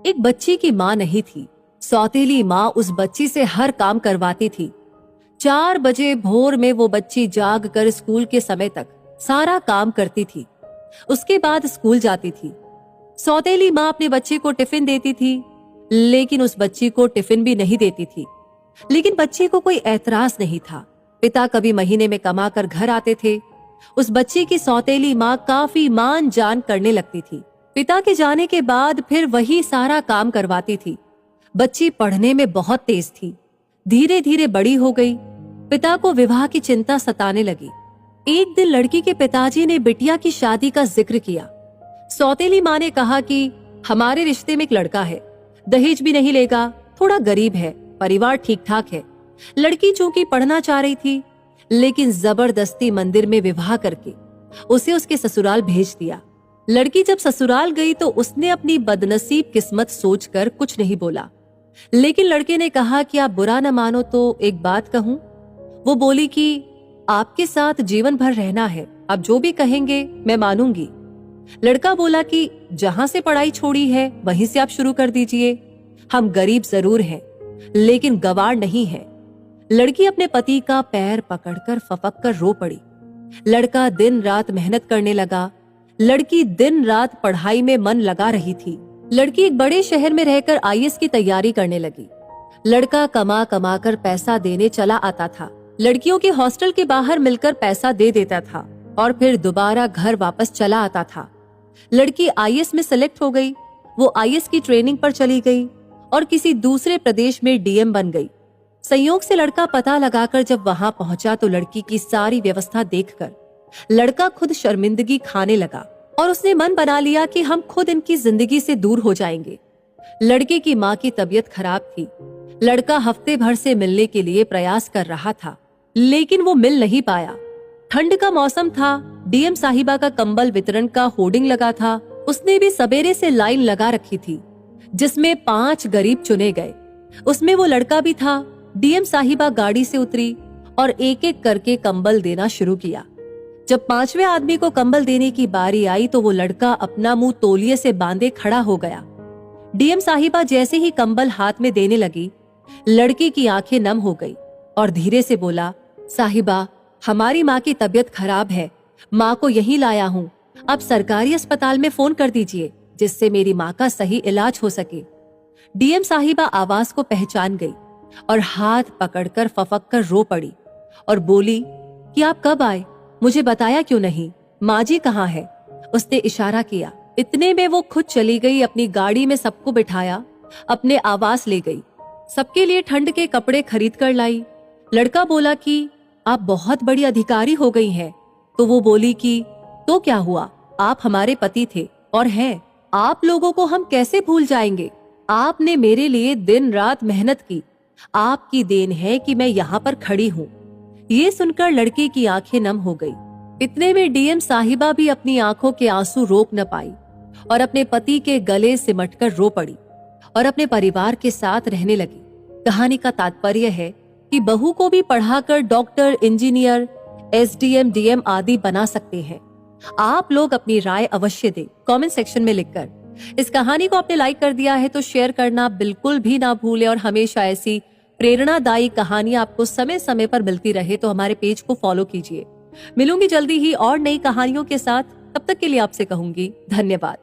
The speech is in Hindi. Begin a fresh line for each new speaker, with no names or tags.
एक बच्ची की माँ नहीं थी। सौतेली माँ उस बच्ची से हर काम करवाती थी। 4 बजे भोर में वो बच्ची जाग कर स्कूल के समय तक सारा काम करती थी। उसके बाद स्कूल जाती थी। सौतेली माँ अपने बच्चे को टिफिन देती थी, लेकिन उस बच्ची को टिफिन भी नहीं देती थी। लेकिन बच्ची को कोई ऐतराज नहीं था। पिता कभी महीने में कमा कर घर आते थे। उस बच्ची की सौतेली माँ काफी मान जान करने लगती थी। पिता के जाने के बाद फिर वही सारा काम करवाती थी। बच्ची पढ़ने में बहुत तेज थी। धीरे धीरे बड़ी हो गई। पिता को विवाह की चिंता सताने लगी। एक दिन लड़की के पिताजी ने बिटिया की शादी का जिक्र किया। सौतेली माँ ने कहा कि हमारे रिश्ते में एक लड़का है, दहेज भी नहीं लेगा, थोड़ा गरीब है, परिवार ठीक ठाक है। लड़की चूंकि पढ़ना चाह रही थी, लेकिन जबरदस्ती मंदिर में विवाह करके उसे उसके ससुराल भेज दिया। लड़की जब ससुराल गई तो उसने अपनी बदनसीब किस्मत सोचकर कुछ नहीं बोला। लेकिन लड़के ने कहा कि आप बुरा न मानो तो एक बात कहूं। वो बोली कि आपके साथ जीवन भर रहना है, आप जो भी कहेंगे मैं मानूंगी। लड़का बोला कि जहां से पढ़ाई छोड़ी है वहीं से आप शुरू कर दीजिए। हम गरीब जरूर हैं, लेकिन गवार नहीं है। लड़की अपने पति का पैर पकड़कर फपक कर रो पड़ी। लड़का दिन रात मेहनत करने लगा। लड़की दिन रात पढ़ाई में मन लगा रही थी। लड़की एक बड़े शहर में रहकर आईएएस की तैयारी करने लगी। लड़का कमा कमा कर पैसा देने चला आता था। लड़कियों के हॉस्टल के बाहर मिलकर पैसा दे देता था और फिर दोबारा घर वापस चला आता था। लड़की आईएएस में सेलेक्ट हो गई। वो आईएएस की ट्रेनिंग पर चली गई और किसी दूसरे प्रदेश में डीएम बन गई। संयोग से लड़का पता लगाकर जब वहां पहुंचा तो लड़की की सारी व्यवस्था देखकर लड़का खुद शर्मिंदगी खाने लगा और उसने मन बना लिया कि हम खुद इनकी जिंदगी से दूर हो जाएंगे। लड़के की माँ की तबीयत खराब थी। लड़का हफ्ते भर से मिलने के लिए प्रयास कर रहा था, लेकिन वो मिल नहीं पाया। ठंड का मौसम था। डीएम साहिबा का कंबल वितरण का होर्डिंग लगा था। उसने भी सवेरे से लाइन लगा रखी थी, जिसमें 5 गरीब चुने गए। उसमें वो लड़का भी था। डीएम साहिबा गाड़ी से उतरी और एक एक करके कंबल देना शुरू किया। जब 5वें आदमी को कंबल देने की बारी आई तो वो लड़का अपना मुंह तौलिए से बांधे खड़ा हो गया। डीएम साहिबा जैसे ही कंबल हाथ में देने लगी, लड़की की आंखें नम हो गई और धीरे से बोला, साहिबा, हमारी माँ की तबीयत खराब है, माँ को यहीं लाया हूँ। आप सरकारी अस्पताल में फोन कर दीजिए जिससे मेरी माँ का सही इलाज हो सके। डीएम साहिबा आवाज को पहचान गई और हाथ पकड़कर फफक कर रो पड़ी और बोली कि आप कब आए, मुझे बताया क्यों नहीं, माँ जी कहाँ है? उसने इशारा किया। इतने में वो खुद चली गई, अपनी गाड़ी में सबको बिठाया, अपने आवास ले गई। सबके लिए ठंड के कपड़े खरीद कर लाई। लड़का बोला कि आप बहुत बड़ी अधिकारी हो गई हैं। तो वो बोली कि तो क्या हुआ, आप हमारे पति थे और हैं। आप लोगों को हम कैसे भूल जाएंगे? आपने मेरे लिए दिन रात मेहनत की। आपकी देन है कि मैं यहाँ पर खड़ी हूँ। ये सुनकर लड़के की आंखें नम हो गई। इतने में डीएम साहिबा भी अपनी आंखों के आंसू रोक न पाई और अपने पति के गले सिमटकर रो पड़ी और अपने परिवार के साथ रहने लगी। कहानी का तात्पर्य है कि बहू को भी पढ़ाकर डॉक्टर, इंजीनियर, एसडीएम, डीएम आदि बना सकते हैं। आप लोग अपनी राय अवश्य दें कमेंट सेक्शन में लिखकर। इस कहानी को आपने लाइक कर दिया है तो शेयर करना बिल्कुल भी ना भूलें और हमेशा ऐसी प्रेरणादायी कहानियां आपको समय समय पर मिलती रहे तो हमारे पेज को फॉलो कीजिए। मिलूंगी जल्दी ही और नई कहानियों के साथ। तब तक के लिए आपसे कहूंगी धन्यवाद।